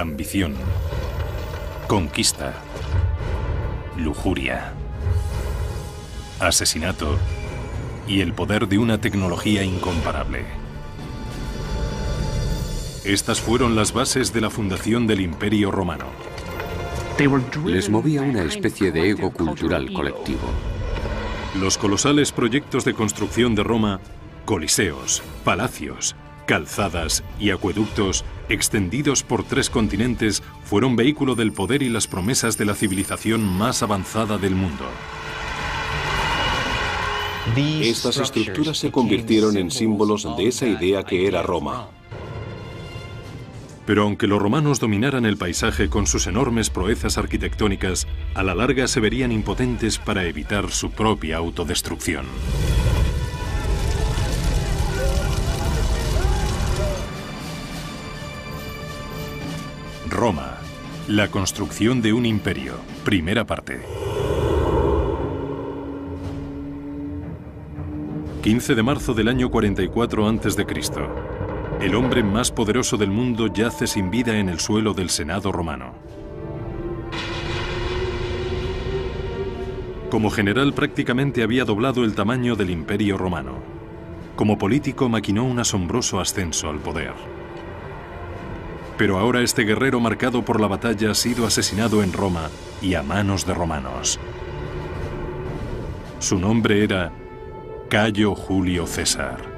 ambición, conquista, lujuria, asesinato y el poder de una tecnología incomparable. Estas fueron las bases de la fundación del Imperio Romano. Les movía una especie de ego cultural colectivo. Los colosales proyectos de construcción de Roma, coliseos, palacios, calzadas y acueductos extendidos por 3 continentes, fueron vehículo del poder y las promesas de la civilización más avanzada del mundo. Estas estructuras se convirtieron en símbolos de esa idea que era Roma. Pero aunque los romanos dominaran el paisaje con sus enormes proezas arquitectónicas, a la larga se verían impotentes para evitar su propia autodestrucción. Roma, la construcción de un imperio, primera parte. 15 de marzo del año 44 a.C. El hombre más poderoso del mundo yace sin vida en el suelo del Senado romano. Como general prácticamente había doblado el tamaño del Imperio Romano. Como político maquinó un asombroso ascenso al poder. Pero ahora este guerrero marcado por la batalla ha sido asesinado en Roma y a manos de romanos. Su nombre era Cayo Julio César.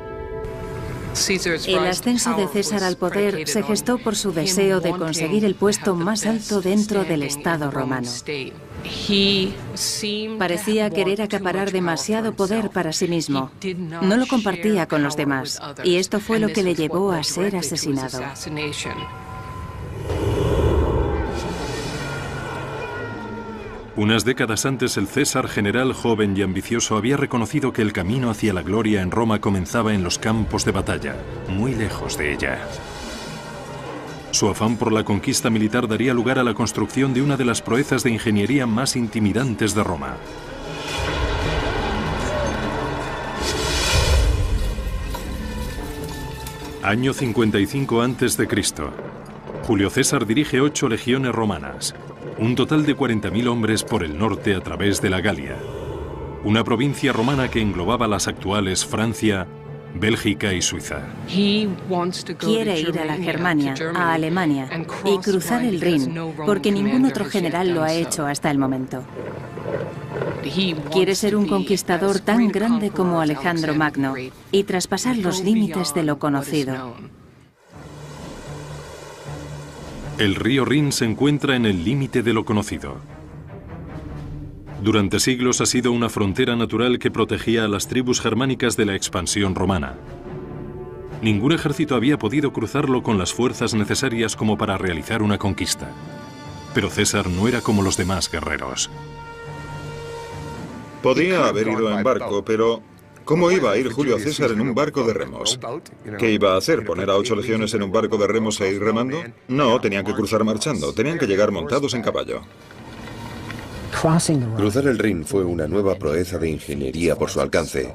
El ascenso de César al poder se gestó por su deseo de conseguir el puesto más alto dentro del Estado romano. Parecía querer acaparar demasiado poder para sí mismo. No lo compartía con los demás, y esto fue lo que le llevó a ser asesinado. Unas décadas antes, el César, general joven y ambicioso, había reconocido que el camino hacia la gloria en Roma comenzaba en los campos de batalla, muy lejos de ella. Su afán por la conquista militar daría lugar a la construcción de una de las proezas de ingeniería más intimidantes de Roma. Año 55 a.C. Julio César dirige 8 legiones romanas, un total de 40.000 hombres por el norte a través de la Galia, una provincia romana que englobaba las actuales Francia, Bélgica y Suiza. Quiere ir a la Germania, a Alemania, y cruzar el Rin, porque ningún otro general lo ha hecho hasta el momento. Quiere ser un conquistador tan grande como Alejandro Magno y traspasar los límites de lo conocido. El río Rin se encuentra en el límite de lo conocido. Durante siglos ha sido una frontera natural que protegía a las tribus germánicas de la expansión romana. Ningún ejército había podido cruzarlo con las fuerzas necesarias como para realizar una conquista. Pero César no era como los demás guerreros. Podía haber ido en barco, pero ¿cómo iba a ir Julio César en un barco de remos? ¿Qué iba a hacer? ¿Poner a 8 legiones en un barco de remos e ir remando? No, tenían que cruzar marchando, tenían que llegar montados en caballo. Cruzar el Rin fue una nueva proeza de ingeniería por su alcance.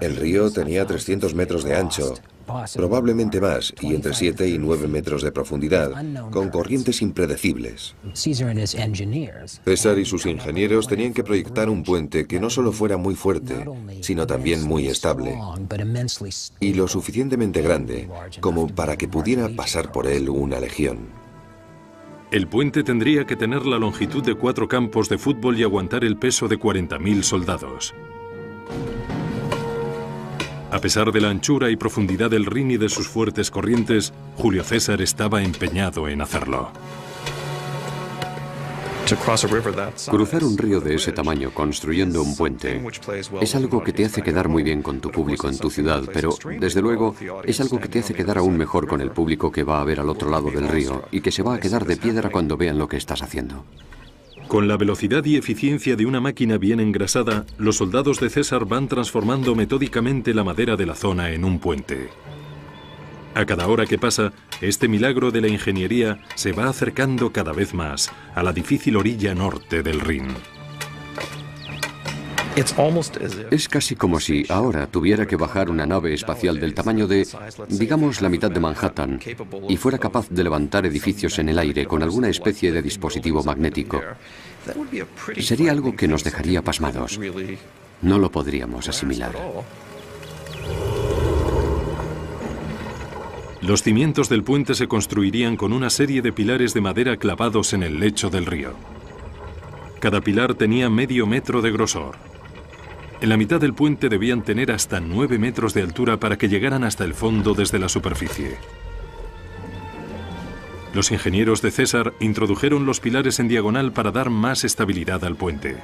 El río tenía 300 metros de ancho, probablemente más, y entre 7 y 9 metros de profundidad, con corrientes impredecibles. César y sus ingenieros tenían que proyectar un puente que no solo fuera muy fuerte, sino también muy estable, y lo suficientemente grande como para que pudiera pasar por él una legión. El puente tendría que tener la longitud de 4 campos de fútbol y aguantar el peso de 40.000 soldados. A pesar de la anchura y profundidad del Rin y de sus fuertes corrientes, Julio César estaba empeñado en hacerlo. Cruzar un río de ese tamaño construyendo un puente es algo que te hace quedar muy bien con tu público en tu ciudad, pero desde luego es algo que te hace quedar aún mejor con el público que va a ver al otro lado del río y que se va a quedar de piedra cuando vean lo que estás haciendo. Con la velocidad y eficiencia de una máquina bien engrasada, los soldados de César van transformando metódicamente la madera de la zona en un puente. A cada hora que pasa, este milagro de la ingeniería se va acercando cada vez más a la difícil orilla norte del Rin. Es casi como si ahora tuviera que bajar una nave espacial del tamaño de, digamos, la mitad de Manhattan y fuera capaz de levantar edificios en el aire con alguna especie de dispositivo magnético. Sería algo que nos dejaría pasmados. No lo podríamos asimilar. Los cimientos del puente se construirían con una serie de pilares de madera clavados en el lecho del río. Cada pilar tenía medio metro de grosor. En la mitad del puente debían tener hasta 9 metros de altura para que llegaran hasta el fondo desde la superficie. Los ingenieros de César introdujeron los pilares en diagonal para dar más estabilidad al puente.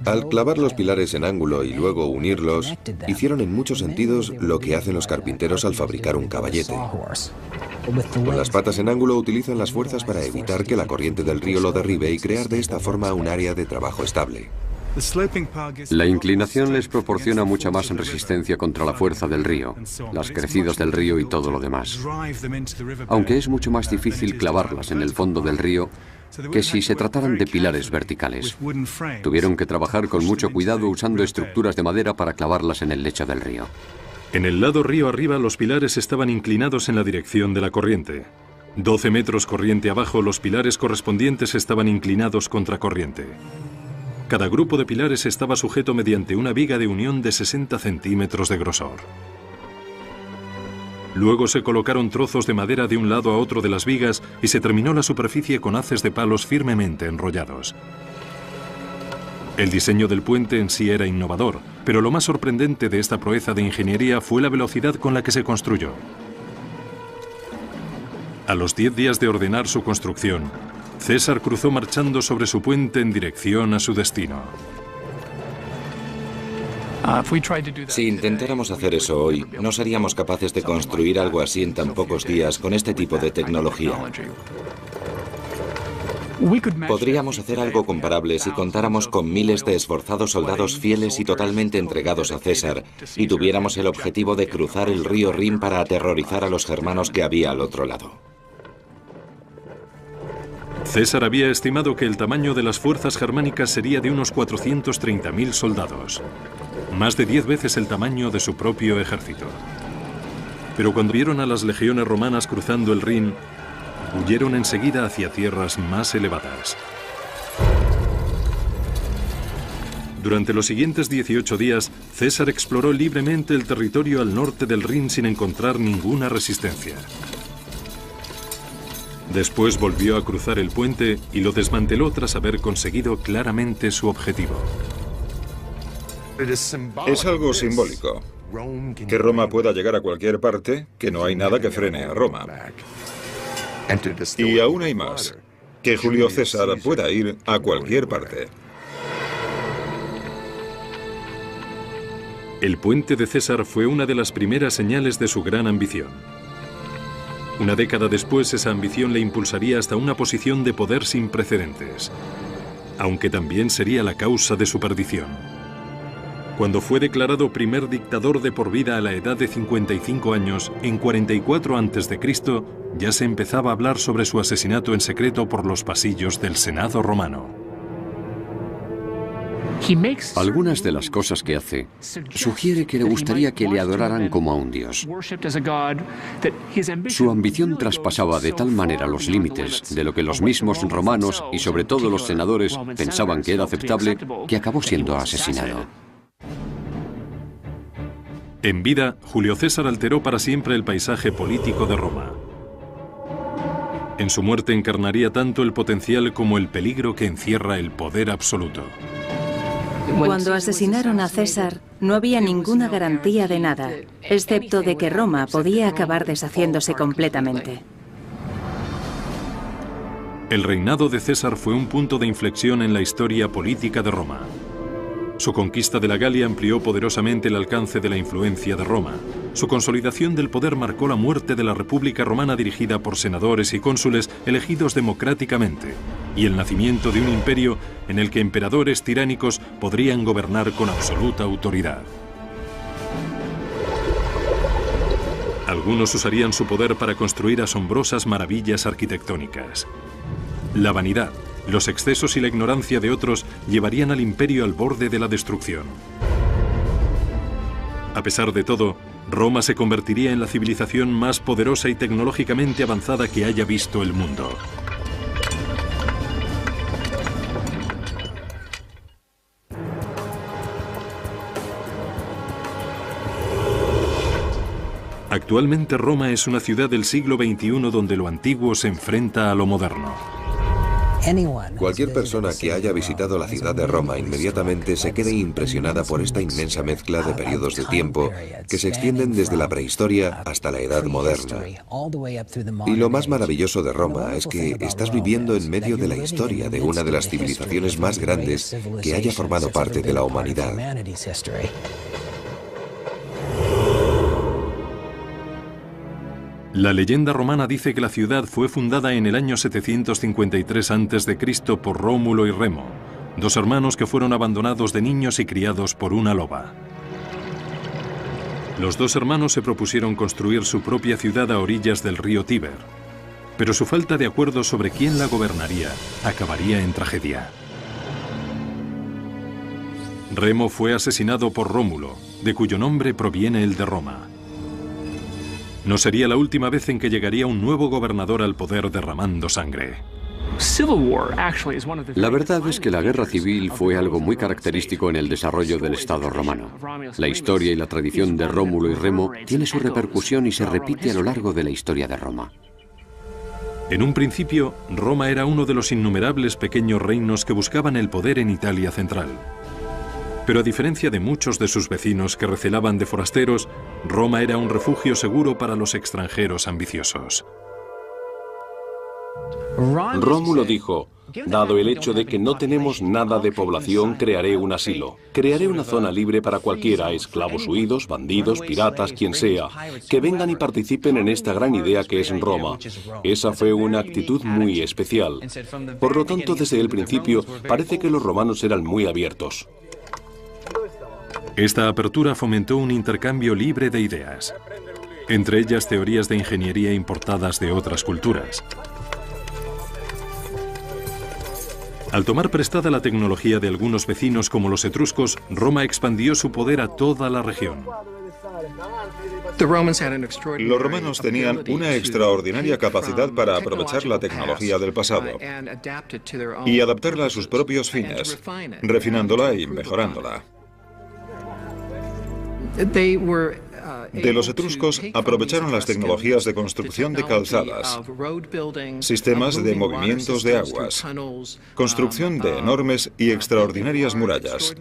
Al clavar los pilares en ángulo y luego unirlos, hicieron en muchos sentidos lo que hacen los carpinteros al fabricar un caballete. Con las patas en ángulo utilizan las fuerzas para evitar que la corriente del río lo derribe y crear de esta forma un área de trabajo estable. La inclinación les proporciona mucha más resistencia contra la fuerza del río, las crecidas del río y todo lo demás. Aunque es mucho más difícil clavarlas en el fondo del río que si se trataran de pilares verticales. Tuvieron que trabajar con mucho cuidado usando estructuras de madera para clavarlas en el lecho del río. En el lado río arriba los pilares estaban inclinados en la dirección de la corriente. 12 metros corriente abajo los pilares correspondientes estaban inclinados contra corriente. Cada grupo de pilares estaba sujeto mediante una viga de unión de 60 centímetros de grosor. Luego se colocaron trozos de madera de un lado a otro de las vigas y se terminó la superficie con haces de palos firmemente enrollados. El diseño del puente en sí era innovador, pero lo más sorprendente de esta proeza de ingeniería fue la velocidad con la que se construyó. A los 10 días de ordenar su construcción, César cruzó marchando sobre su puente en dirección a su destino. Si intentáramos hacer eso hoy, no seríamos capaces de construir algo así en tan pocos días con este tipo de tecnología. Podríamos hacer algo comparable si contáramos con miles de esforzados soldados fieles y totalmente entregados a César y tuviéramos el objetivo de cruzar el río Rin para aterrorizar a los germanos que había al otro lado. César había estimado que el tamaño de las fuerzas germánicas sería de unos 430.000 soldados, más de 10 veces el tamaño de su propio ejército. Pero cuando vieron a las legiones romanas cruzando el Rin, huyeron enseguida hacia tierras más elevadas. Durante los siguientes 18 días, César exploró libremente el territorio al norte del Rin sin encontrar ninguna resistencia. Después volvió a cruzar el puente y lo desmanteló tras haber conseguido claramente su objetivo. Es algo simbólico. Que Roma pueda llegar a cualquier parte, que no hay nada que frene a Roma. Y aún hay más. Que Julio César pueda ir a cualquier parte. El puente de César fue una de las primeras señales de su gran ambición. Una década después, esa ambición le impulsaría hasta una posición de poder sin precedentes, aunque también sería la causa de su perdición. Cuando fue declarado primer dictador de por vida a la edad de 55 años, en 44 a.C., ya se empezaba a hablar sobre su asesinato en secreto por los pasillos del Senado romano. Algunas de las cosas que hace sugiere que le gustaría que le adoraran como a un dios. Su ambición traspasaba de tal manera los límites de lo que los mismos romanos y sobre todo los senadores pensaban que era aceptable, que acabó siendo asesinado. En vida, Julio César alteró para siempre el paisaje político de Roma. En su muerte encarnaría tanto el potencial como el peligro que encierra el poder absoluto. Cuando asesinaron a César, no había ninguna garantía de nada, excepto de que Roma podía acabar deshaciéndose completamente. El reinado de César fue un punto de inflexión en la historia política de Roma. Su conquista de la Galia amplió poderosamente el alcance de la influencia de Roma. Su consolidación del poder marcó la muerte de la República Romana dirigida por senadores y cónsules elegidos democráticamente, y el nacimiento de un imperio en el que emperadores tiránicos podrían gobernar con absoluta autoridad. Algunos usarían su poder para construir asombrosas maravillas arquitectónicas. La vanidad, Los excesos y la ignorancia de otros llevarían al imperio al borde de la destrucción. A pesar de todo, Roma se convertiría en la civilización más poderosa y tecnológicamente avanzada que haya visto el mundo. Actualmente Roma es una ciudad del siglo XXI donde lo antiguo se enfrenta a lo moderno. Cualquier persona que haya visitado la ciudad de Roma inmediatamente se quede impresionada por esta inmensa mezcla de periodos de tiempo que se extienden desde la prehistoria hasta la edad moderna. Y lo más maravilloso de Roma es que estás viviendo en medio de la historia de una de las civilizaciones más grandes que haya formado parte de la humanidad. La leyenda romana dice que la ciudad fue fundada en el año 753 a.C. por Rómulo y Remo, dos hermanos que fueron abandonados de niños y criados por una loba. Los dos hermanos se propusieron construir su propia ciudad a orillas del río Tíber, pero su falta de acuerdo sobre quién la gobernaría acabaría en tragedia. Remo fue asesinado por Rómulo, de cuyo nombre proviene el de Roma. No sería la última vez en que llegaría un nuevo gobernador al poder derramando sangre. La verdad es que la guerra civil fue algo muy característico en el desarrollo del Estado romano. La historia y la tradición de Rómulo y Remo tiene su repercusión y se repite a lo largo de la historia de Roma. En un principio, Roma era uno de los innumerables pequeños reinos que buscaban el poder en Italia central. Pero a diferencia de muchos de sus vecinos que recelaban de forasteros, Roma era un refugio seguro para los extranjeros ambiciosos. Rómulo dijo: dado el hecho de que no tenemos nada de población, crearé un asilo. Crearé una zona libre para cualquiera, esclavos huidos, bandidos, piratas, quien sea, que vengan y participen en esta gran idea que es Roma. Esa fue una actitud muy especial. Por lo tanto, desde el principio, parece que los romanos eran muy abiertos. Esta apertura fomentó un intercambio libre de ideas, entre ellas teorías de ingeniería importadas de otras culturas. Al tomar prestada la tecnología de algunos vecinos como los etruscos, Roma expandió su poder a toda la región. Los romanos tenían una extraordinaria capacidad para aprovechar la tecnología del pasado y adaptarla a sus propios fines, refinándola y mejorándola. De los etruscos aprovecharon las tecnologías de construcción de calzadas, sistemas de movimientos de aguas, construcción de enormes y extraordinarias murallas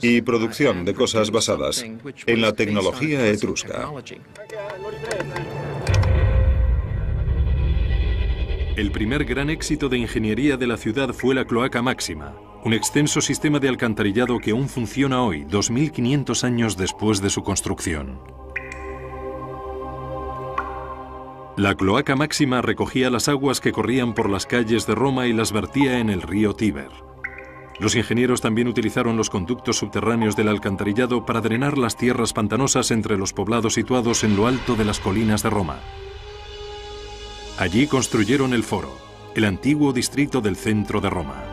y producción de cosas basadas en la tecnología etrusca. El primer gran éxito de ingeniería de la ciudad fue la Cloaca Máxima, un extenso sistema de alcantarillado que aún funciona hoy, 2500 años después de su construcción. La Cloaca Máxima recogía las aguas que corrían por las calles de Roma y las vertía en el río Tíber. Los ingenieros también utilizaron los conductos subterráneos del alcantarillado para drenar las tierras pantanosas entre los poblados situados en lo alto de las colinas de Roma. Allí construyeron el Foro, el antiguo distrito del centro de Roma.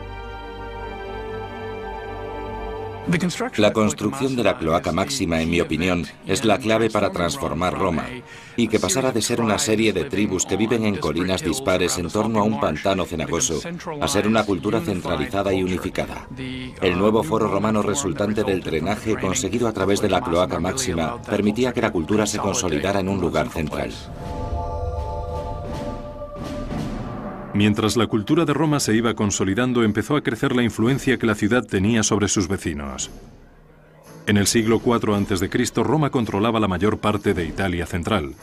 La construcción de la Cloaca Máxima, en mi opinión, es la clave para transformar Roma, y que pasara de ser una serie de tribus que viven en colinas dispares en torno a un pantano cenagoso, a ser una cultura centralizada y unificada. El nuevo foro romano resultante del drenaje conseguido a través de la Cloaca Máxima permitía que la cultura se consolidara en un lugar central. Mientras la cultura de Roma se iba consolidando, empezó a crecer la influencia que la ciudad tenía sobre sus vecinos. En el siglo IV a.C., Roma controlaba la mayor parte de Italia central,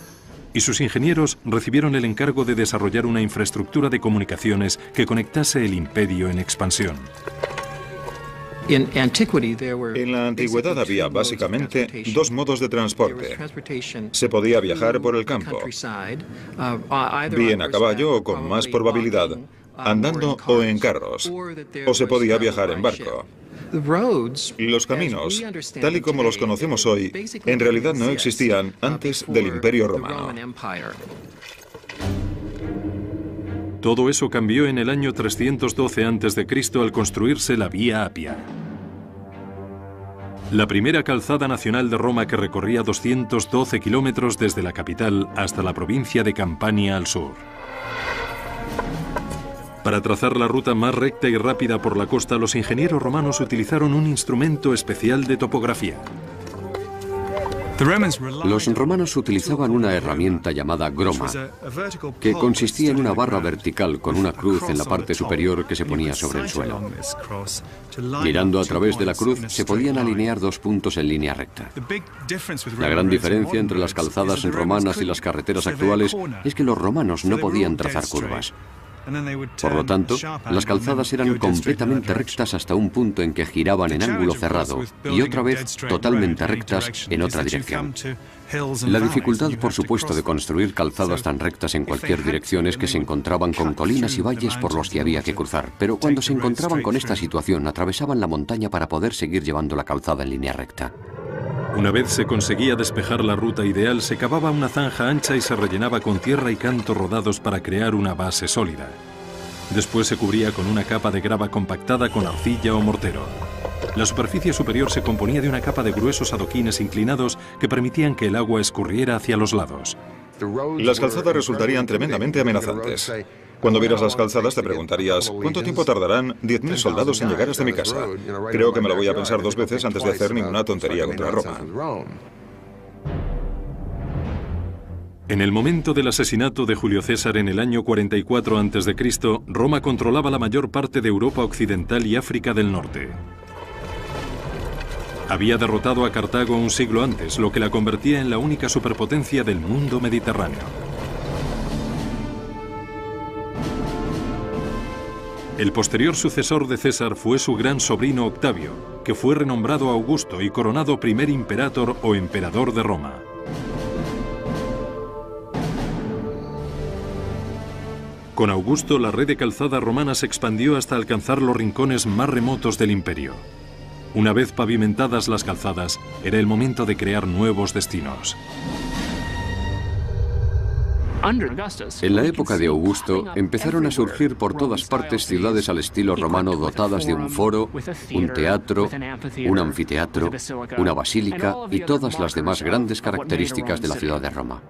y sus ingenieros recibieron el encargo de desarrollar una infraestructura de comunicaciones que conectase el imperio en expansión. En la antigüedad había básicamente dos modos de transporte. Se podía viajar por el campo, bien a caballo o con más probabilidad, andando o en carros, o se podía viajar en barco. Los caminos, tal y como los conocemos hoy, en realidad no existían antes del Imperio Romano. Todo eso cambió en el año 312 a.C. al construirse la Vía Apia. La primera calzada nacional de Roma que recorría 212 kilómetros desde la capital hasta la provincia de Campania al sur. Para trazar la ruta más recta y rápida por la costa, los ingenieros romanos utilizaron un instrumento especial de topografía. Los romanos utilizaban una herramienta llamada groma, que consistía en una barra vertical con una cruz en la parte superior que se ponía sobre el suelo. Mirando a través de la cruz se podían alinear dos puntos en línea recta. La gran diferencia entre las calzadas romanas y las carreteras actuales es que los romanos no podían trazar curvas. Por lo tanto, las calzadas eran completamente rectas hasta un punto en que giraban en ángulo cerrado y otra vez totalmente rectas en otra dirección. La dificultad, por supuesto, de construir calzadas tan rectas en cualquier dirección es que se encontraban con colinas y valles por los que había que cruzar, pero cuando se encontraban con esta situación, atravesaban la montaña para poder seguir llevando la calzada en línea recta. Una vez se conseguía despejar la ruta ideal, se cavaba una zanja ancha y se rellenaba con tierra y cantos rodados para crear una base sólida. Después se cubría con una capa de grava compactada con arcilla o mortero. La superficie superior se componía de una capa de gruesos adoquines inclinados que permitían que el agua escurriera hacia los lados. Las calzadas resultarían tremendamente amenazantes. Cuando vieras las calzadas te preguntarías, ¿cuánto tiempo tardarán 10.000 soldados en llegar hasta mi casa? Creo que me lo voy a pensar dos veces antes de hacer ninguna tontería contra Roma. En el momento del asesinato de Julio César en el año 44 a.C., Roma controlaba la mayor parte de Europa occidental y África del norte. Había derrotado a Cartago un siglo antes, lo que la convertía en la única superpotencia del mundo mediterráneo. El posterior sucesor de César fue su gran sobrino Octavio, que fue renombrado Augusto y coronado primer imperator o emperador de Roma. Con Augusto, la red de calzada romana se expandió hasta alcanzar los rincones más remotos del imperio. Una vez pavimentadas las calzadas, era el momento de crear nuevos destinos. En la época de Augusto empezaron a surgir por todas partes ciudades al estilo romano dotadas de un foro, un teatro, un anfiteatro, una basílica y todas las demás grandes características de la ciudad de Roma.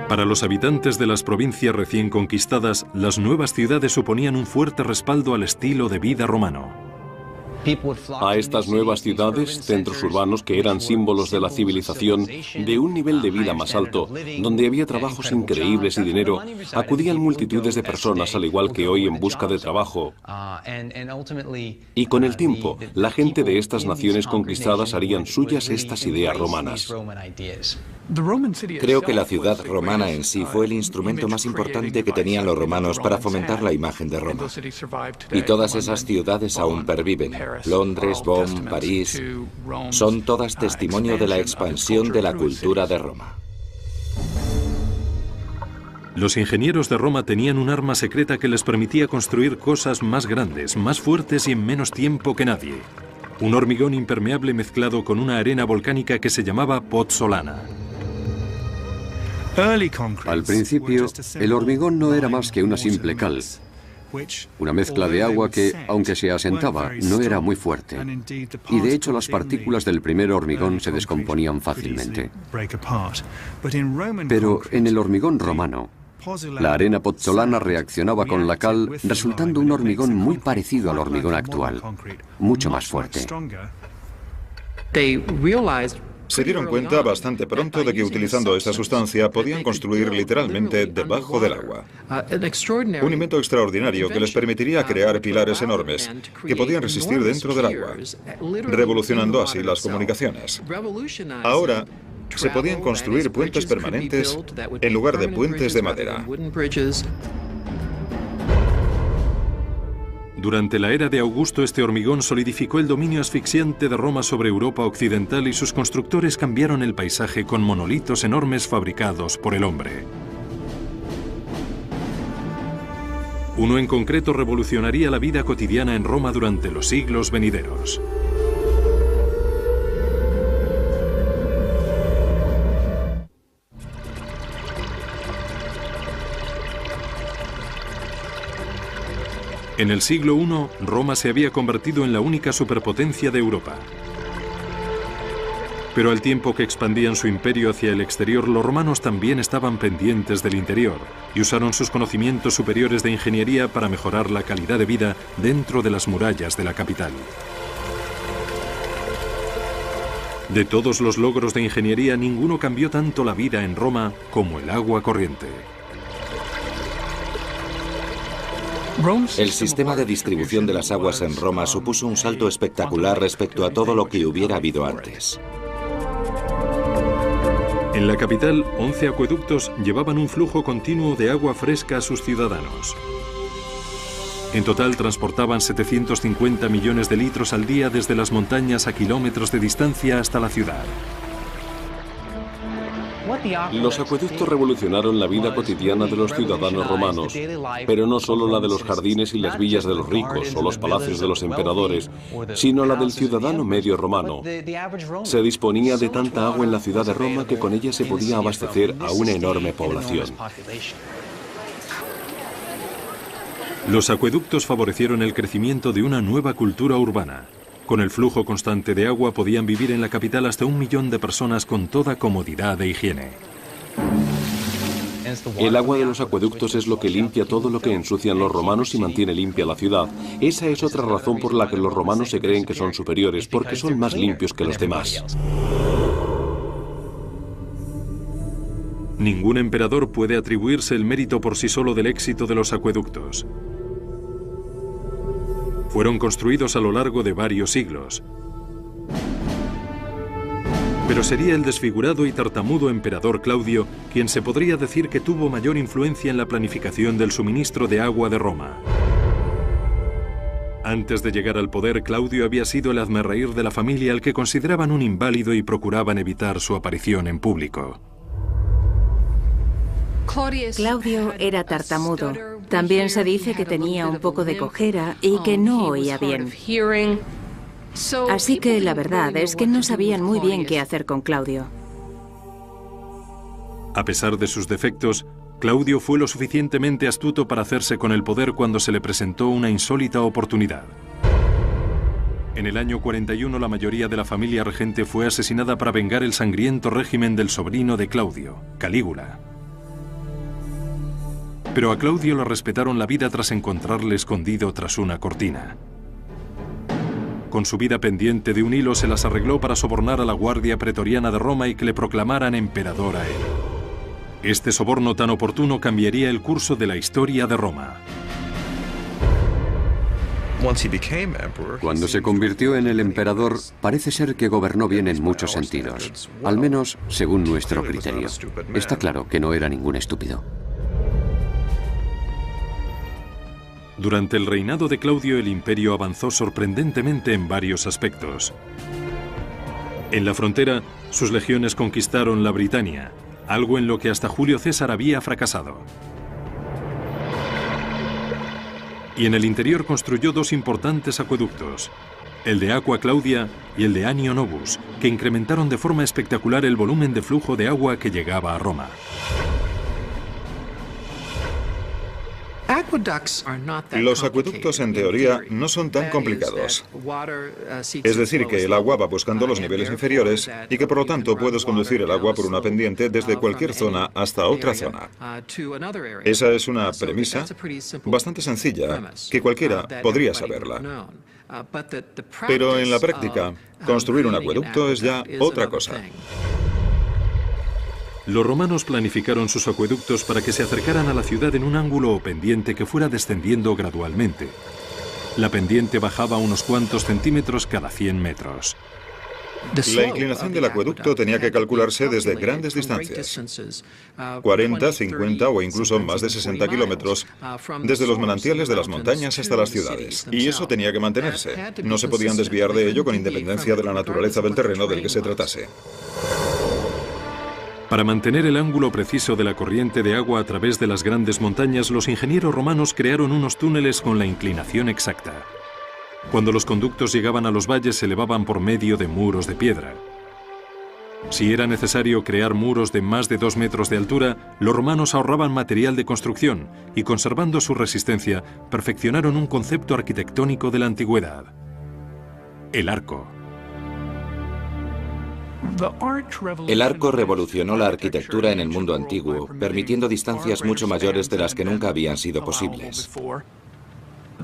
Para los habitantes de las provincias recién conquistadas, las nuevas ciudades suponían un fuerte respaldo al estilo de vida romano. A estas nuevas ciudades, centros urbanos que eran símbolos de la civilización, de un nivel de vida más alto, donde había trabajos increíbles y dinero, acudían multitudes de personas al igual que hoy en busca de trabajo. Y con el tiempo, la gente de estas naciones conquistadas harían suyas estas ideas romanas. Creo que la ciudad romana en sí fue el instrumento más importante que tenían los romanos para fomentar la imagen de Roma. Y todas esas ciudades aún perviven. Londres, Bonn, París, son todas testimonio de la expansión de la cultura de Roma. Los ingenieros de Roma tenían un arma secreta que les permitía construir cosas más grandes, más fuertes y en menos tiempo que nadie. Un hormigón impermeable mezclado con una arena volcánica que se llamaba pozzolana. Al principio, el hormigón no era más que una simple cal, una mezcla de agua que, aunque se asentaba, no era muy fuerte. Y de hecho las partículas del primer hormigón se descomponían fácilmente. Pero en el hormigón romano, la arena pozzolana reaccionaba con la cal, resultando un hormigón muy parecido al hormigón actual, mucho más fuerte. Se dieron cuenta bastante pronto de que utilizando esta sustancia podían construir literalmente debajo del agua. Un invento extraordinario que les permitiría crear pilares enormes que podían resistir dentro del agua, revolucionando así las comunicaciones. Ahora, se podían construir puentes permanentes en lugar de puentes de madera. Durante la era de Augusto, este hormigón solidificó el dominio asfixiante de Roma sobre Europa occidental y sus constructores cambiaron el paisaje con monolitos enormes fabricados por el hombre. Uno en concreto revolucionaría la vida cotidiana en Roma durante los siglos venideros. En el siglo I, Roma se había convertido en la única superpotencia de Europa. Pero al tiempo que expandían su imperio hacia el exterior, los romanos también estaban pendientes del interior y usaron sus conocimientos superiores de ingeniería para mejorar la calidad de vida dentro de las murallas de la capital. De todos los logros de ingeniería, ninguno cambió tanto la vida en Roma como el agua corriente. El sistema de distribución de las aguas en Roma supuso un salto espectacular respecto a todo lo que hubiera habido antes. En la capital, 11 acueductos llevaban un flujo continuo de agua fresca a sus ciudadanos. En total transportaban 750 millones de litros al día desde las montañas a kilómetros de distancia hasta la ciudad. Los acueductos revolucionaron la vida cotidiana de los ciudadanos romanos, pero no solo la de los jardines y las villas de los ricos o los palacios de los emperadores, sino la del ciudadano medio romano. Se disponía de tanta agua en la ciudad de Roma que con ella se podía abastecer a una enorme población. Los acueductos favorecieron el crecimiento de una nueva cultura urbana. Con el flujo constante de agua podían vivir en la capital hasta 1 millón de personas con toda comodidad e higiene. El agua de los acueductos es lo que limpia todo lo que ensucian los romanos y mantiene limpia la ciudad. Esa es otra razón por la que los romanos se creen que son superiores, porque son más limpios que los demás. Ningún emperador puede atribuirse el mérito por sí solo del éxito de los acueductos. Fueron construidos a lo largo de varios siglos. Pero sería el desfigurado y tartamudo emperador Claudio quien se podría decir que tuvo mayor influencia en la planificación del suministro de agua de Roma. Antes de llegar al poder, Claudio había sido el hazmerreír de la familia al que consideraban un inválido y procuraban evitar su aparición en público. Claudio era tartamudo. También se dice que tenía un poco de cojera y que no oía bien. Así que la verdad es que no sabían muy bien qué hacer con Claudio. A pesar de sus defectos, Claudio fue lo suficientemente astuto para hacerse con el poder cuando se le presentó una insólita oportunidad. En el año 41 la mayoría de la familia regente fue asesinada para vengar el sangriento régimen del sobrino de Claudio, Calígula. Pero a Claudio le respetaron la vida tras encontrarle escondido tras una cortina. Con su vida pendiente de un hilo se las arregló para sobornar a la guardia pretoriana de Roma y que le proclamaran emperador a él. Este soborno tan oportuno cambiaría el curso de la historia de Roma. Cuando se convirtió en el emperador, parece ser que gobernó bien en muchos sentidos, al menos según nuestro criterio. Está claro que no era ningún estúpido. Durante el reinado de Claudio, el imperio avanzó sorprendentemente en varios aspectos. En la frontera, sus legiones conquistaron la Britania, algo en lo que hasta Julio César había fracasado. Y en el interior construyó 2 importantes acueductos, el de Aqua Claudia y el de Anio Novus, que incrementaron de forma espectacular el volumen de flujo de agua que llegaba a Roma. Los acueductos, en teoría, no son tan complicados. Es decir, que el agua va buscando los niveles inferiores y que, por lo tanto, puedes conducir el agua por una pendiente desde cualquier zona hasta otra zona. Esa es una premisa bastante sencilla, que cualquiera podría saberla. Pero en la práctica, construir un acueducto es ya otra cosa. Los romanos planificaron sus acueductos para que se acercaran a la ciudad en un ángulo o pendiente que fuera descendiendo gradualmente. La pendiente bajaba unos cuantos centímetros cada 100 metros. La inclinación del acueducto tenía que calcularse desde grandes distancias, 40, 50 o incluso más de 60 kilómetros, desde los manantiales de las montañas hasta las ciudades. Y eso tenía que mantenerse. No se podían desviar de ello con independencia de la naturaleza del terreno del que se tratase. Para mantener el ángulo preciso de la corriente de agua a través de las grandes montañas, los ingenieros romanos crearon unos túneles con la inclinación exacta. Cuando los conductos llegaban a los valles, se elevaban por medio de muros de piedra. Si era necesario crear muros de más de 2 metros de altura, los romanos ahorraban material de construcción y, conservando su resistencia, perfeccionaron un concepto arquitectónico de la antigüedad: el arco. El arco revolucionó la arquitectura en el mundo antiguo, permitiendo distancias mucho mayores de las que nunca habían sido posibles.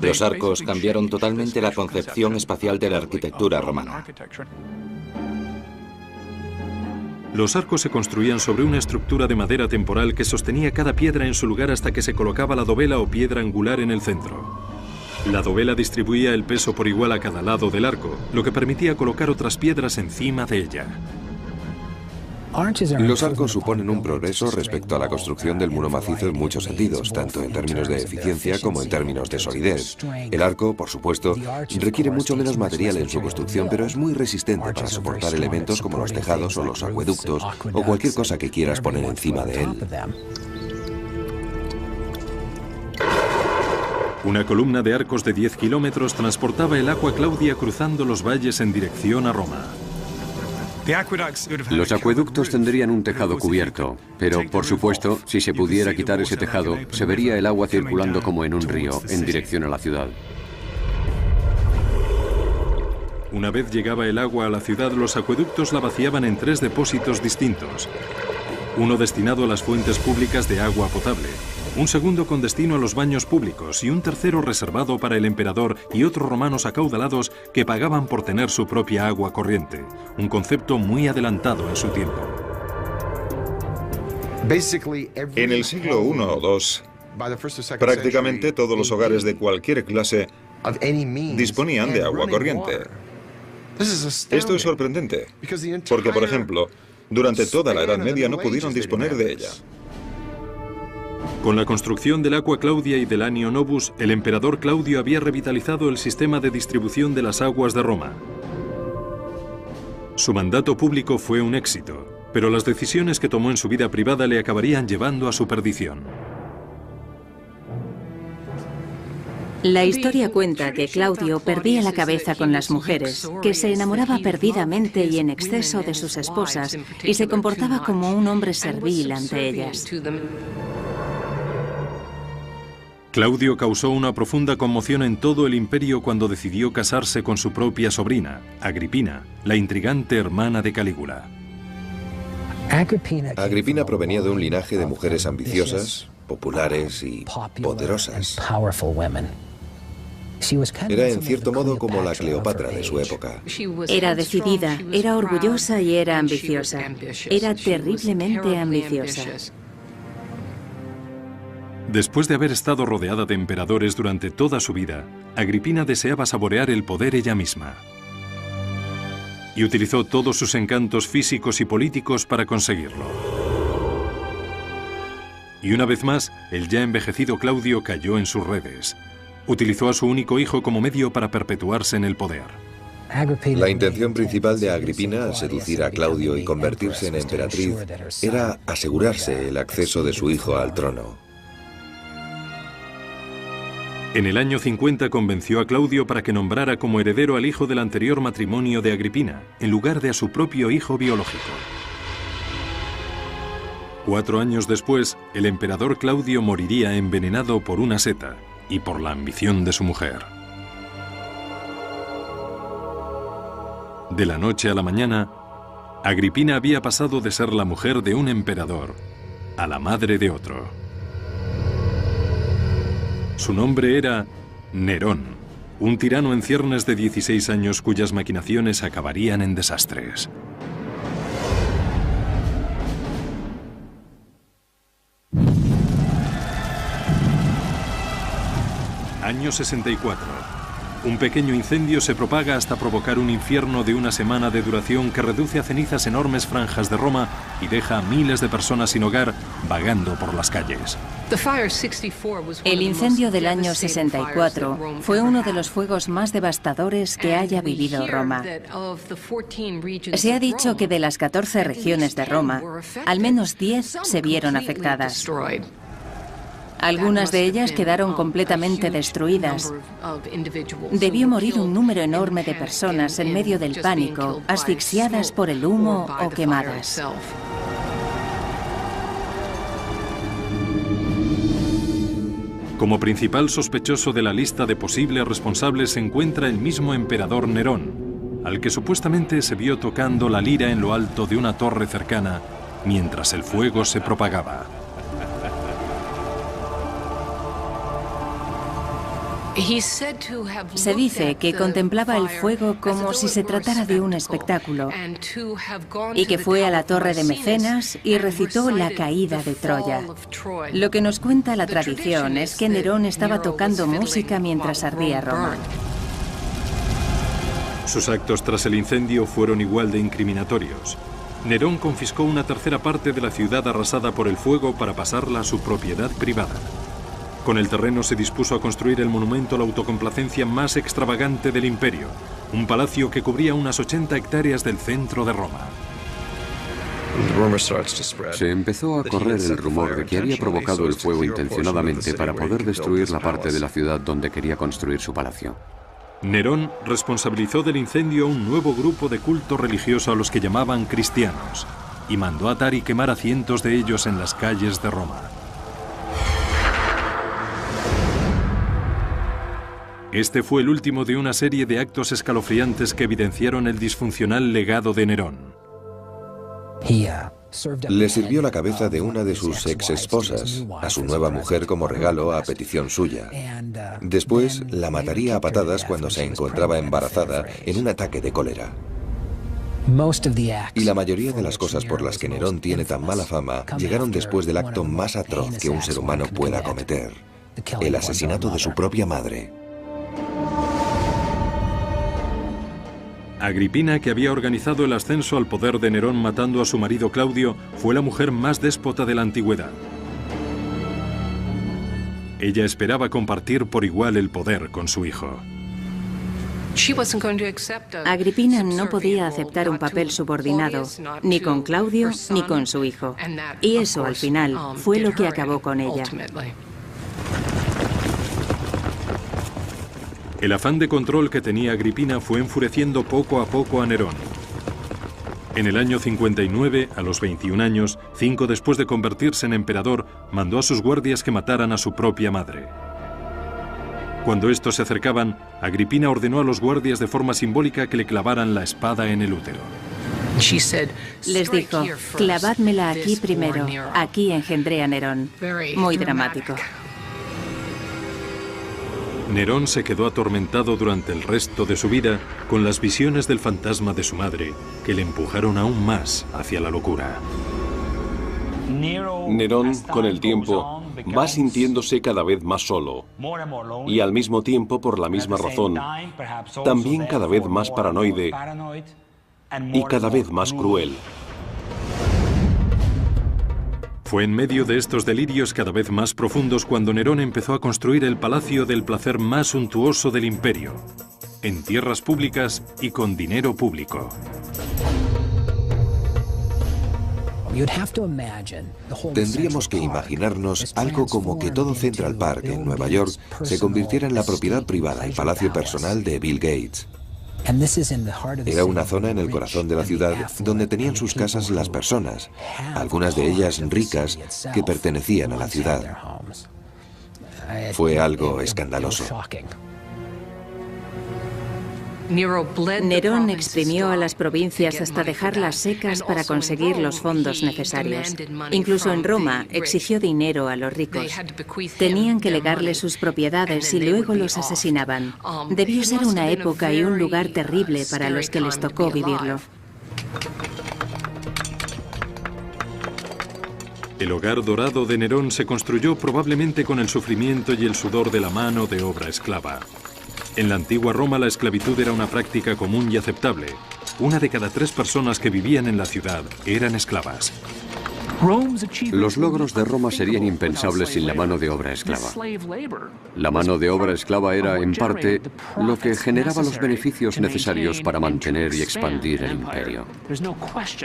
Los arcos cambiaron totalmente la concepción espacial de la arquitectura romana. Los arcos se construían sobre una estructura de madera temporal que sostenía cada piedra en su lugar hasta que se colocaba la dovela o piedra angular en el centro. La dovela distribuía el peso por igual a cada lado del arco, lo que permitía colocar otras piedras encima de ella. Los arcos suponen un progreso respecto a la construcción del muro macizo en muchos sentidos, tanto en términos de eficiencia como en términos de solidez. El arco, por supuesto, requiere mucho menos material en su construcción, pero es muy resistente para soportar elementos como los tejados o los acueductos o cualquier cosa que quieras poner encima de él. Una columna de arcos de 10 kilómetros transportaba el Aqua Claudia cruzando los valles en dirección a Roma. Los acueductos tendrían un tejado cubierto, pero, por supuesto, si se pudiera quitar ese tejado, se vería el agua circulando como en un río, en dirección a la ciudad. Una vez llegaba el agua a la ciudad, los acueductos la vaciaban en 3 depósitos distintos. Uno destinado a las fuentes públicas de agua potable, un segundo con destino a los baños públicos y un tercero reservado para el emperador y otros romanos acaudalados que pagaban por tener su propia agua corriente, un concepto muy adelantado en su tiempo. En el siglo I o II, prácticamente todos los hogares de cualquier clase disponían de agua corriente. Esto es sorprendente, porque, por ejemplo, durante toda la Edad Media no pudieron disponer de ella. Con la construcción del Aqua Claudia y del Anio Novus, el emperador Claudio había revitalizado el sistema de distribución de las aguas de Roma. Su mandato público fue un éxito, pero las decisiones que tomó en su vida privada le acabarían llevando a su perdición. La historia cuenta que Claudio perdía la cabeza con las mujeres, que se enamoraba perdidamente y en exceso de sus esposas y se comportaba como un hombre servil ante ellas. Claudio causó una profunda conmoción en todo el imperio cuando decidió casarse con su propia sobrina, Agripina, la intrigante hermana de Calígula. Agripina provenía de un linaje de mujeres ambiciosas, populares y poderosas. Era en cierto modo como la Cleopatra de su época. Era decidida, era orgullosa y era ambiciosa. Era terriblemente ambiciosa. Después de haber estado rodeada de emperadores durante toda su vida, Agripina deseaba saborear el poder ella misma. Y utilizó todos sus encantos físicos y políticos para conseguirlo. Y una vez más, el ya envejecido Claudio cayó en sus redes. Utilizó a su único hijo como medio para perpetuarse en el poder. La intención principal de Agripina al seducir a Claudio y convertirse en emperatriz era asegurarse el acceso de su hijo al trono. En el año 50 convenció a Claudio para que nombrara como heredero al hijo del anterior matrimonio de Agripina, en lugar de a su propio hijo biológico. 4 años después, el emperador Claudio moriría envenenado por una seta y por la ambición de su mujer. De la noche a la mañana, Agripina había pasado de ser la mujer de un emperador a la madre de otro. Su nombre era Nerón, un tirano en ciernes de 16 años cuyas maquinaciones acabarían en desastres. Año 64. Un pequeño incendio se propaga hasta provocar un infierno de una semana de duración que reduce a cenizas enormes franjas de Roma y deja a miles de personas sin hogar vagando por las calles. El incendio del año 64 fue uno de los fuegos más devastadores que haya vivido Roma. Se ha dicho que de las 14 regiones de Roma, al menos 10 se vieron afectadas. Algunas de ellas quedaron completamente destruidas. Debió morir un número enorme de personas en medio del pánico, asfixiadas por el humo o quemadas. Como principal sospechoso de la lista de posibles responsables se encuentra el mismo emperador Nerón, al que supuestamente se vio tocando la lira en lo alto de una torre cercana mientras el fuego se propagaba. Se dice que contemplaba el fuego como si se tratara de un espectáculo y que fue a la torre de Mecenas y recitó la caída de Troya. Lo que nos cuenta la tradición es que Nerón estaba tocando música mientras ardía Roma. Sus actos tras el incendio fueron igual de incriminatorios. Nerón confiscó una tercera parte de la ciudad arrasada por el fuego para pasarla a su propiedad privada. Con el terreno se dispuso a construir el monumento a la autocomplacencia más extravagante del imperio, un palacio que cubría unas 80 hectáreas del centro de Roma. Se empezó a correr el rumor de que había provocado el fuego intencionadamente para poder destruir la parte de la ciudad donde quería construir su palacio. Nerón responsabilizó del incendio a un nuevo grupo de culto religioso a los que llamaban cristianos y mandó atar y quemar a cientos de ellos en las calles de Roma. Este fue el último de una serie de actos escalofriantes que evidenciaron el disfuncional legado de Nerón. Le sirvió la cabeza de una de sus ex-esposas a su nueva mujer como regalo a petición suya. Después la mataría a patadas cuando se encontraba embarazada en un ataque de cólera. Y la mayoría de las cosas por las que Nerón tiene tan mala fama llegaron después del acto más atroz que un ser humano pueda cometer: el asesinato de su propia madre. Agripina, que había organizado el ascenso al poder de Nerón matando a su marido Claudio, fue la mujer más déspota de la antigüedad. Ella esperaba compartir por igual el poder con su hijo. Agripina no podía aceptar un papel subordinado, ni con Claudio ni con su hijo. Y eso, al final, fue lo que acabó con ella. El afán de control que tenía Agripina fue enfureciendo poco a poco a Nerón. En el año 59, a los 21 años, 5 después de convertirse en emperador, mandó a sus guardias que mataran a su propia madre. Cuando estos se acercaban, Agripina ordenó a los guardias de forma simbólica que le clavaran la espada en el útero. Les dijo: clavádmela aquí primero, aquí engendré a Nerón. Muy dramático. Nerón se quedó atormentado durante el resto de su vida con las visiones del fantasma de su madre, que le empujaron aún más hacia la locura. Nerón, con el tiempo, va sintiéndose cada vez más solo y al mismo tiempo, por la misma razón, también cada vez más paranoide y cada vez más cruel. Fue en medio de estos delirios cada vez más profundos cuando Nerón empezó a construir el palacio del placer más suntuoso del imperio, en tierras públicas y con dinero público. Tendríamos que imaginarnos algo como que todo Central Park en Nueva York se convirtiera en la propiedad privada y palacio personal de Bill Gates. Era una zona en el corazón de la ciudad donde tenían sus casas las personas, algunas de ellas ricas, que pertenecían a la ciudad. Fue algo escandaloso. Nerón exprimió a las provincias hasta dejarlas secas para conseguir los fondos necesarios. Incluso en Roma exigió dinero a los ricos. Tenían que legarle sus propiedades y luego los asesinaban. Debió ser una época y un lugar terrible para los que les tocó vivirlo. El hogar dorado de Nerón se construyó probablemente con el sufrimiento y el sudor de la mano de obra esclava. En la antigua Roma la esclavitud era una práctica común y aceptable. 1 de cada 3 personas que vivían en la ciudad eran esclavas. Los logros de Roma serían impensables sin la mano de obra esclava. La mano de obra esclava era, en parte, lo que generaba los beneficios necesarios para mantener y expandir el imperio.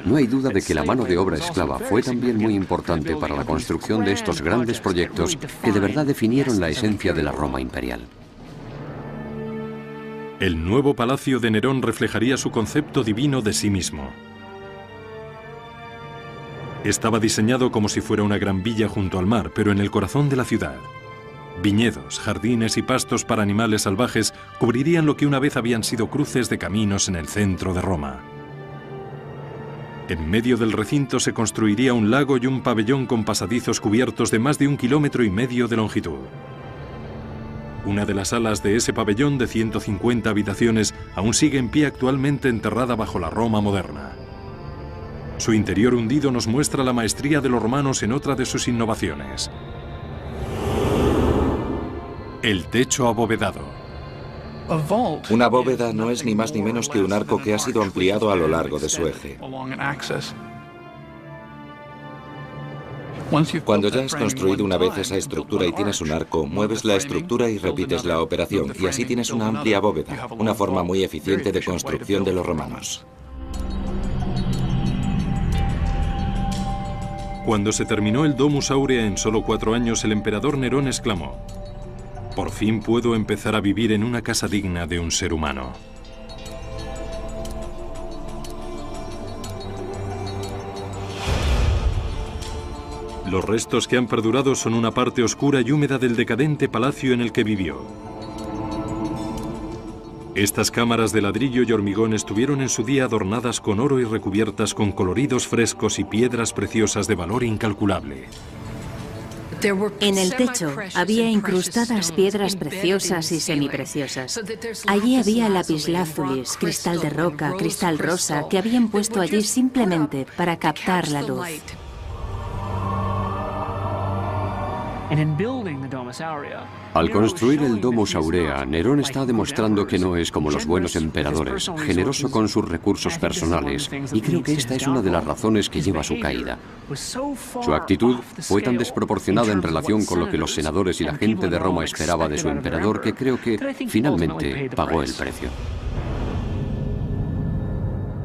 No hay duda de que la mano de obra esclava fue también muy importante para la construcción de estos grandes proyectos que de verdad definieron la esencia de la Roma imperial. El nuevo palacio de Nerón reflejaría su concepto divino de sí mismo. Estaba diseñado como si fuera una gran villa junto al mar, pero en el corazón de la ciudad. Viñedos, jardines y pastos para animales salvajes cubrirían lo que una vez habían sido cruces de caminos en el centro de Roma. En medio del recinto se construiría un lago y un pabellón con pasadizos cubiertos de más de 1,5 kilómetros de longitud. Una de las alas de ese pabellón de 150 habitaciones aún sigue en pie actualmente enterrada bajo la Roma moderna. Su interior hundido nos muestra la maestría de los romanos en otra de sus innovaciones. El techo abovedado. Una bóveda no es ni más ni menos que un arco que ha sido ampliado a lo largo de su eje. Cuando ya has construido una vez esa estructura y tienes un arco, mueves la estructura y repites la operación, y así tienes una amplia bóveda, una forma muy eficiente de construcción de los romanos. Cuando se terminó el Domus Aurea en solo 4 años, el emperador Nerón exclamó: «Por fin puedo empezar a vivir en una casa digna de un ser humano». Los restos que han perdurado son una parte oscura y húmeda del decadente palacio en el que vivió. Estas cámaras de ladrillo y hormigón estuvieron en su día adornadas con oro y recubiertas con coloridos frescos y piedras preciosas de valor incalculable. En el techo había incrustadas piedras preciosas y semipreciosas. Allí había lapislázulis, cristal de roca, cristal rosa, que habían puesto allí simplemente para captar la luz. Al construir el Domus Aurea, Nerón está demostrando que no es como los buenos emperadores, generoso con sus recursos personales, y creo que esta es una de las razones que lleva a su caída. Su actitud fue tan desproporcionada en relación con lo que los senadores y la gente de Roma esperaba de su emperador que creo que finalmente pagó el precio.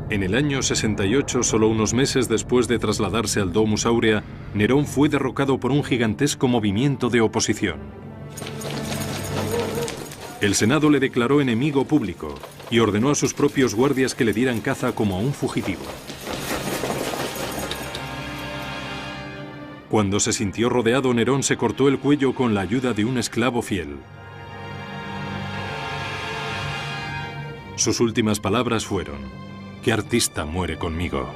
En el año 68, solo unos meses después de trasladarse al Domus Aurea, Nerón fue derrocado por un gigantesco movimiento de oposición. El Senado le declaró enemigo público y ordenó a sus propios guardias que le dieran caza como a un fugitivo. Cuando se sintió rodeado, Nerón se cortó el cuello con la ayuda de un esclavo fiel. Sus últimas palabras fueron: «¿Qué artista muere conmigo?».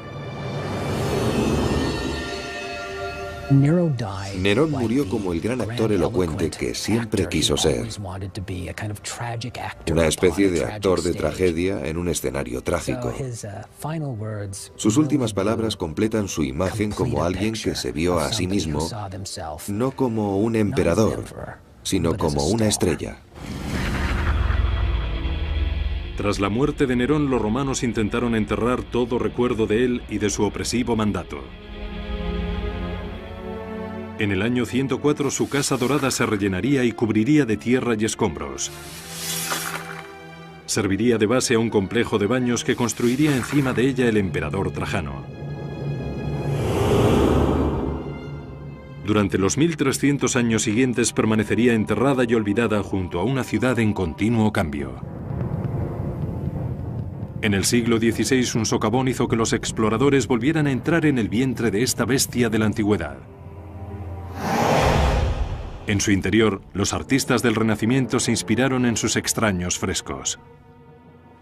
Nerón murió como el gran actor elocuente que siempre quiso ser. Una especie de actor de tragedia en un escenario trágico. Sus últimas palabras completan su imagen como alguien que se vio a sí mismo no como un emperador, sino como una estrella. Tras la muerte de Nerón, los romanos intentaron enterrar todo recuerdo de él y de su opresivo mandato. En el año 104 su casa dorada se rellenaría y cubriría de tierra y escombros. Serviría de base a un complejo de baños que construiría encima de ella el emperador Trajano. Durante los 1300 años siguientes permanecería enterrada y olvidada junto a una ciudad en continuo cambio. En el siglo XVI, un socavón hizo que los exploradores volvieran a entrar en el vientre de esta bestia de la antigüedad. En su interior, los artistas del Renacimiento se inspiraron en sus extraños frescos.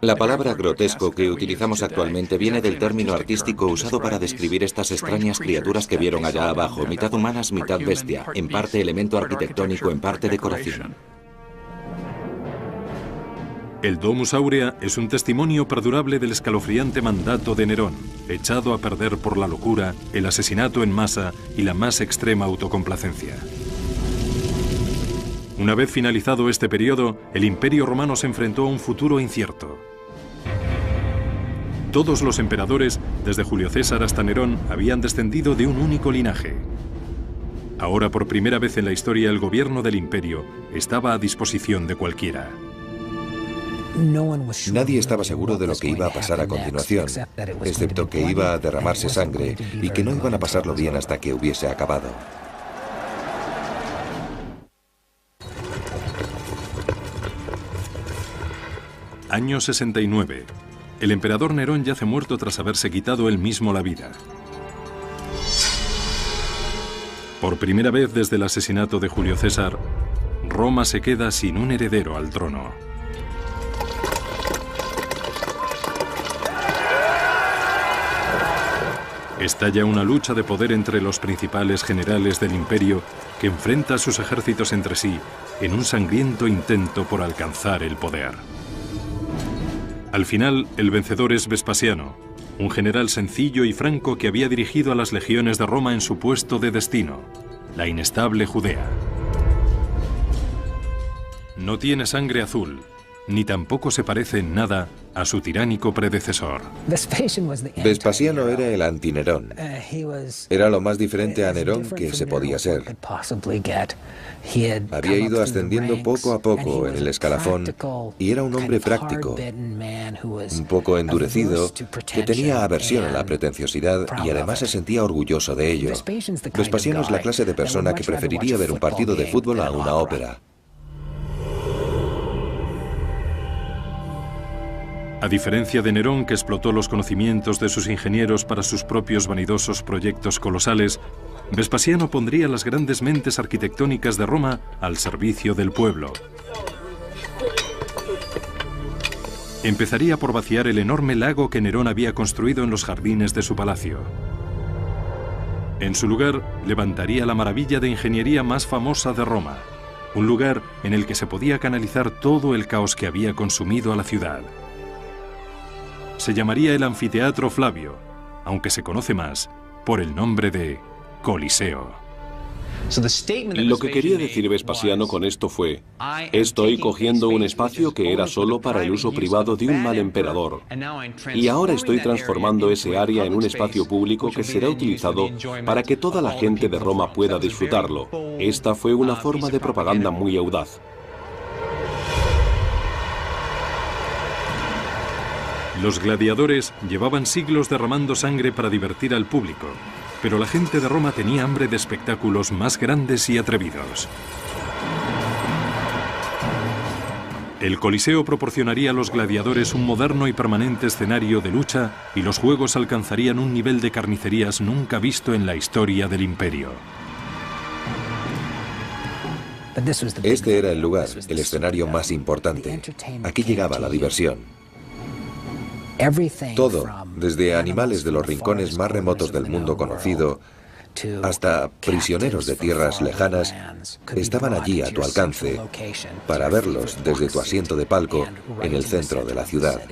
La palabra grotesco que utilizamos actualmente viene del término artístico usado para describir estas extrañas criaturas que vieron allá abajo, mitad humanas, mitad bestia, en parte elemento arquitectónico, en parte decoración. El Domus Aurea es un testimonio perdurable del escalofriante mandato de Nerón, echado a perder por la locura, el asesinato en masa y la más extrema autocomplacencia. Una vez finalizado este periodo, el Imperio Romano se enfrentó a un futuro incierto. Todos los emperadores, desde Julio César hasta Nerón, habían descendido de un único linaje. Ahora, por primera vez en la historia, el gobierno del imperio estaba a disposición de cualquiera. Nadie estaba seguro de lo que iba a pasar a continuación, excepto que iba a derramarse sangre y que no iban a pasarlo bien hasta que hubiese acabado. Año 69. El emperador Nerón yace muerto tras haberse quitado él mismo la vida. Por primera vez desde el asesinato de Julio César, Roma se queda sin un heredero al trono. Estalla una lucha de poder entre los principales generales del imperio que enfrenta a sus ejércitos entre sí en un sangriento intento por alcanzar el poder. Al final, el vencedor es Vespasiano, un general sencillo y franco que había dirigido a las legiones de Roma en su puesto de destino, la inestable Judea. No tiene sangre azul, ni tampoco se parece en nada a su tiránico predecesor. Vespasiano era el anti-Nerón. Era lo más diferente a Nerón que se podía ser. Había ido ascendiendo poco a poco en el escalafón y era un hombre práctico, un poco endurecido, que tenía aversión a la pretenciosidad y además se sentía orgulloso de ello. Vespasiano es la clase de persona que preferiría ver un partido de fútbol a una ópera. A diferencia de Nerón, que explotó los conocimientos de sus ingenieros para sus propios vanidosos proyectos colosales, Vespasiano pondría las grandes mentes arquitectónicas de Roma al servicio del pueblo. Empezaría por vaciar el enorme lago que Nerón había construido en los jardines de su palacio. En su lugar, levantaría la maravilla de ingeniería más famosa de Roma, un lugar en el que se podía canalizar todo el caos que había consumido a la ciudad. Se llamaría el Anfiteatro Flavio, aunque se conoce más por el nombre de Coliseo. Lo que quería decir Vespasiano con esto fue: estoy cogiendo un espacio que era solo para el uso privado de un mal emperador, y ahora estoy transformando ese área en un espacio público que será utilizado para que toda la gente de Roma pueda disfrutarlo. Esta fue una forma de propaganda muy audaz. Los gladiadores llevaban siglos derramando sangre para divertir al público, pero la gente de Roma tenía hambre de espectáculos más grandes y atrevidos. El Coliseo proporcionaría a los gladiadores un moderno y permanente escenario de lucha y los juegos alcanzarían un nivel de carnicerías nunca visto en la historia del imperio. Este era el lugar, el escenario más importante. Aquí llegaba la diversión. Todo, desde animales de los rincones más remotos del mundo conocido hasta prisioneros de tierras lejanas, estaban allí a tu alcance para verlos desde tu asiento de palco en el centro de la ciudad.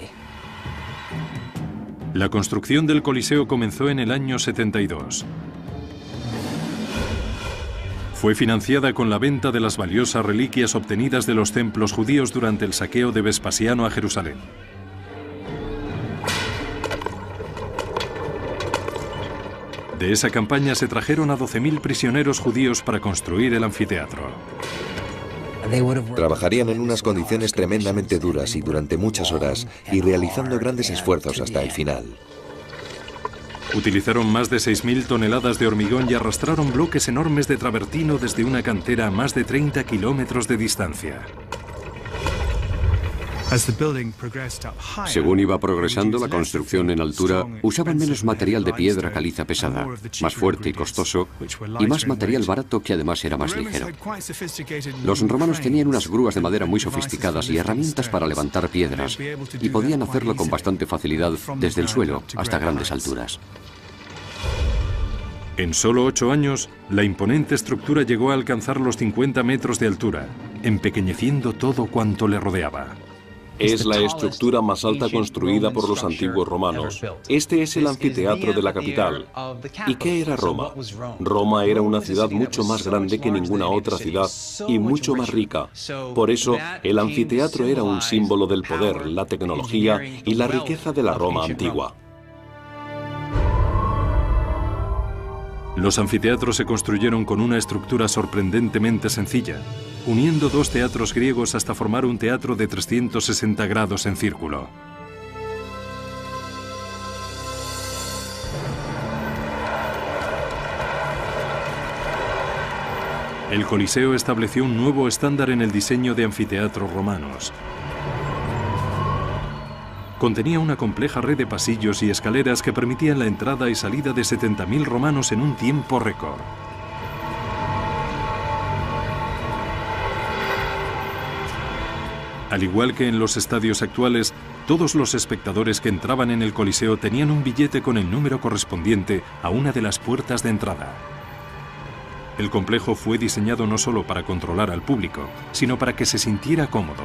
La construcción del Coliseo comenzó en el año 72. Fue financiada con la venta de las valiosas reliquias obtenidas de los templos judíos durante el saqueo de Vespasiano a Jerusalén. De esa campaña se trajeron a 12.000 prisioneros judíos para construir el anfiteatro. Trabajarían en unas condiciones tremendamente duras y durante muchas horas, y realizando grandes esfuerzos hasta el final. Utilizaron más de 6.000 toneladas de hormigón y arrastraron bloques enormes de travertino desde una cantera a más de 30 kilómetros de distancia. Según iba progresando la construcción en altura, usaban menos material de piedra caliza pesada, más fuerte y costoso, y más material barato que además era más ligero. Los romanos tenían unas grúas de madera muy sofisticadas y herramientas para levantar piedras, y podían hacerlo con bastante facilidad desde el suelo hasta grandes alturas. En solo 8 años, la imponente estructura llegó a alcanzar los 50 metros de altura, empequeñeciendo todo cuanto le rodeaba. Es la estructura más alta construida por los antiguos romanos. Este es el anfiteatro de la capital. ¿Y qué era Roma? Roma era una ciudad mucho más grande que ninguna otra ciudad y mucho más rica. Por eso, el anfiteatro era un símbolo del poder, la tecnología y la riqueza de la Roma antigua. Los anfiteatros se construyeron con una estructura sorprendentemente sencilla, uniendo dos teatros griegos hasta formar un teatro de 360 grados en círculo. El Coliseo estableció un nuevo estándar en el diseño de anfiteatros romanos. Contenía una compleja red de pasillos y escaleras que permitían la entrada y salida de 70.000 romanos en un tiempo récord. Al igual que en los estadios actuales, todos los espectadores que entraban en el Coliseo tenían un billete con el número correspondiente a una de las puertas de entrada. El complejo fue diseñado no solo para controlar al público, sino para que se sintiera cómodo.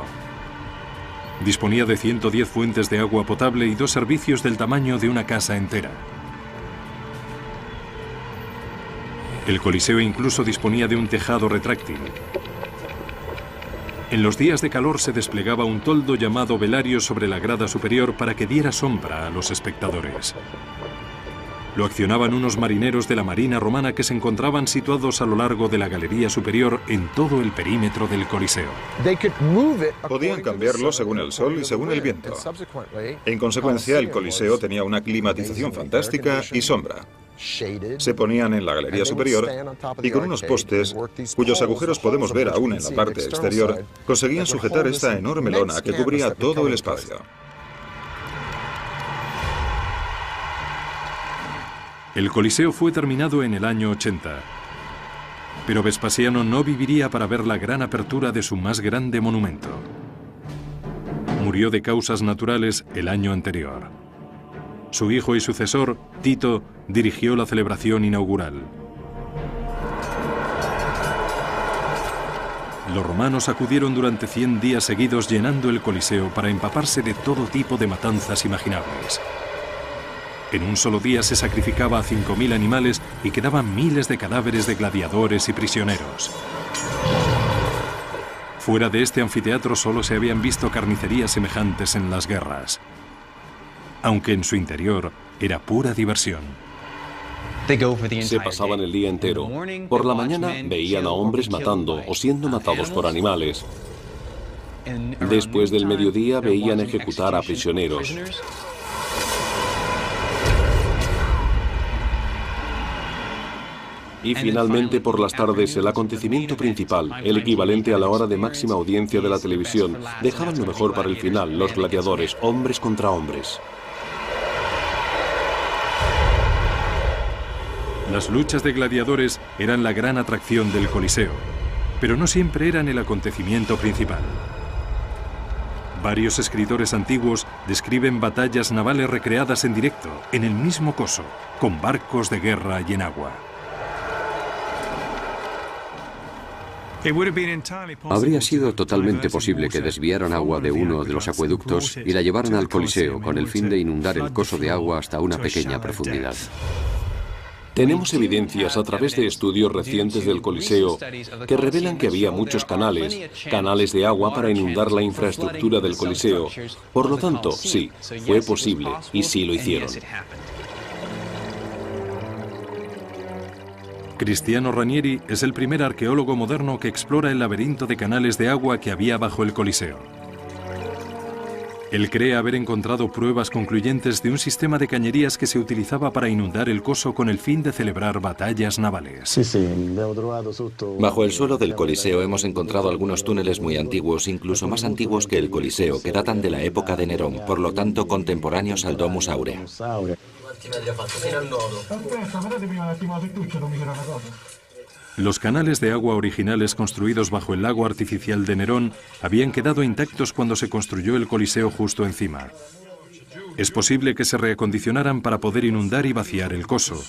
Disponía de 110 fuentes de agua potable y 2 servicios del tamaño de una casa entera. El Coliseo incluso disponía de un tejado retráctil. En los días de calor se desplegaba un toldo llamado velario sobre la grada superior para que diera sombra a los espectadores. Lo accionaban unos marineros de la Marina Romana que se encontraban situados a lo largo de la galería superior en todo el perímetro del Coliseo. Podían cambiarlo según el sol y según el viento. En consecuencia, el Coliseo tenía una climatización fantástica y sombra. Se ponían en la galería superior y con unos postes, cuyos agujeros podemos ver aún en la parte exterior, conseguían sujetar esta enorme lona que cubría todo el espacio. El Coliseo fue terminado en el año 80, pero Vespasiano no viviría para ver la gran apertura de su más grande monumento. Murió de causas naturales el año anterior. Su hijo y sucesor, Tito, dirigió la celebración inaugural. Los romanos acudieron durante 100 días seguidos llenando el Coliseo para empaparse de todo tipo de matanzas imaginables. En un solo día se sacrificaba a 5.000 animales y quedaban miles de cadáveres de gladiadores y prisioneros. Fuera de este anfiteatro solo se habían visto carnicerías semejantes en las guerras, aunque en su interior era pura diversión. Se pasaban el día entero. Por la mañana veían a hombres matando o siendo matados por animales. Después del mediodía veían ejecutar a prisioneros. Y finalmente por las tardes el acontecimiento principal, el equivalente a la hora de máxima audiencia de la televisión, dejaban lo mejor para el final, los gladiadores, hombres contra hombres. Las luchas de gladiadores eran la gran atracción del Coliseo, pero no siempre eran el acontecimiento principal. Varios escritores antiguos describen batallas navales recreadas en directo, en el mismo coso, con barcos de guerra y en agua. Habría sido totalmente posible que desviaran agua de uno de los acueductos y la llevaran al Coliseo con el fin de inundar el coso de agua hasta una pequeña profundidad. Tenemos evidencias a través de estudios recientes del Coliseo que revelan que había muchos canales de agua para inundar la infraestructura del Coliseo. Por lo tanto, sí, fue posible y sí lo hicieron. Cristiano Ranieri es el primer arqueólogo moderno que explora el laberinto de canales de agua que había bajo el Coliseo. Él cree haber encontrado pruebas concluyentes de un sistema de cañerías que se utilizaba para inundar el coso con el fin de celebrar batallas navales. Bajo el suelo del Coliseo hemos encontrado algunos túneles muy antiguos, incluso más antiguos que el Coliseo, que datan de la época de Nerón, por lo tanto contemporáneos al Domus Aurea. Los canales de agua originales construidos bajo el lago artificial de Nerón habían quedado intactos cuando se construyó el Coliseo justo encima. Es posible que se reacondicionaran para poder inundar y vaciar el coso.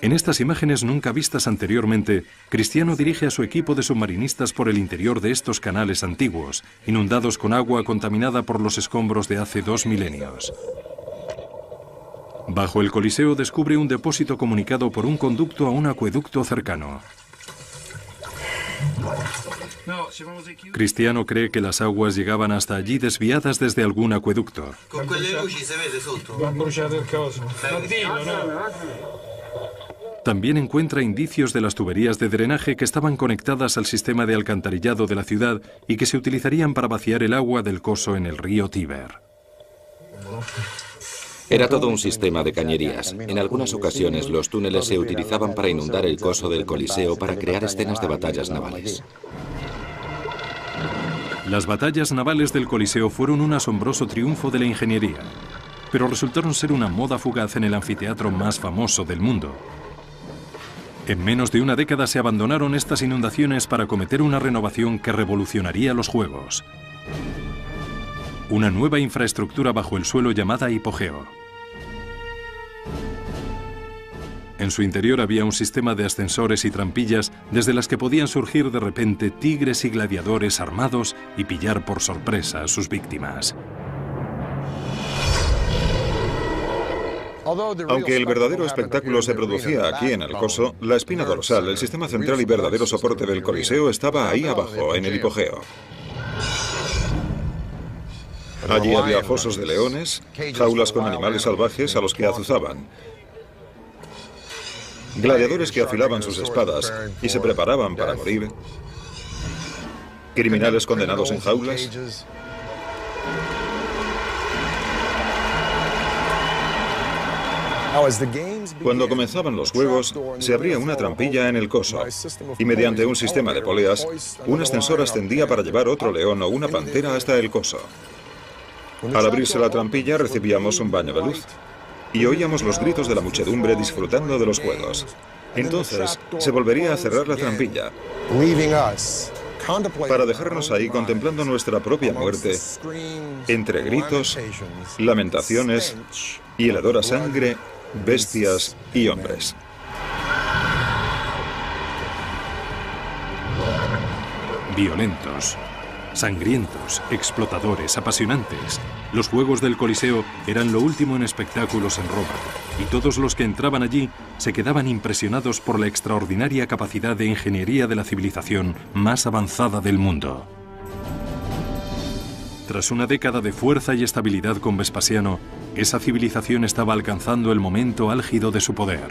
En estas imágenes nunca vistas anteriormente, Cristiano dirige a su equipo de submarinistas por el interior de estos canales antiguos, inundados con agua contaminada por los escombros de hace 2 milenios. Bajo el Coliseo descubre un depósito comunicado por un conducto a un acueducto cercano. Cristiano cree que las aguas llegaban hasta allí desviadas desde algún acueducto. También encuentra indicios de las tuberías de drenaje que estaban conectadas al sistema de alcantarillado de la ciudad y que se utilizarían para vaciar el agua del coso en el río Tíber. Era todo un sistema de cañerías. En algunas ocasiones los túneles se utilizaban para inundar el coso del Coliseo para crear escenas de batallas navales. Las batallas navales del Coliseo fueron un asombroso triunfo de la ingeniería, pero resultaron ser una moda fugaz en el anfiteatro más famoso del mundo. En menos de una década se abandonaron estas inundaciones para acometer una renovación que revolucionaría los Juegos. Una nueva infraestructura bajo el suelo llamada hipogeo. En su interior había un sistema de ascensores y trampillas desde las que podían surgir de repente tigres y gladiadores armados y pillar por sorpresa a sus víctimas. Aunque el verdadero espectáculo se producía aquí en el coso, la espina dorsal, el sistema central y verdadero soporte del Coliseo estaba ahí abajo, en el hipogeo. Allí había fosos de leones, jaulas con animales salvajes a los que azuzaban, gladiadores que afilaban sus espadas y se preparaban para morir, criminales condenados en jaulas. Cuando comenzaban los juegos, se abría una trampilla en el coso y mediante un sistema de poleas, un ascensor ascendía para llevar otro león o una pantera hasta el coso. Al abrirse la trampilla recibíamos un baño de luz y oíamos los gritos de la muchedumbre disfrutando de los juegos. Entonces se volvería a cerrar la trampilla para dejarnos ahí contemplando nuestra propia muerte entre gritos, lamentaciones y el hedor a sangre, bestias y hombres. Violentos, sangrientos, explotadores, apasionantes. Los Juegos del Coliseo eran lo último en espectáculos en Roma, y todos los que entraban allí se quedaban impresionados por la extraordinaria capacidad de ingeniería de la civilización más avanzada del mundo. Tras una década de fuerza y estabilidad con Vespasiano, esa civilización estaba alcanzando el momento álgido de su poder.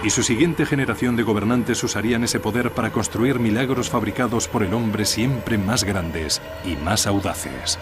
Y su siguiente generación de gobernantes usarían ese poder para construir milagros fabricados por el hombre siempre más grandes y más audaces.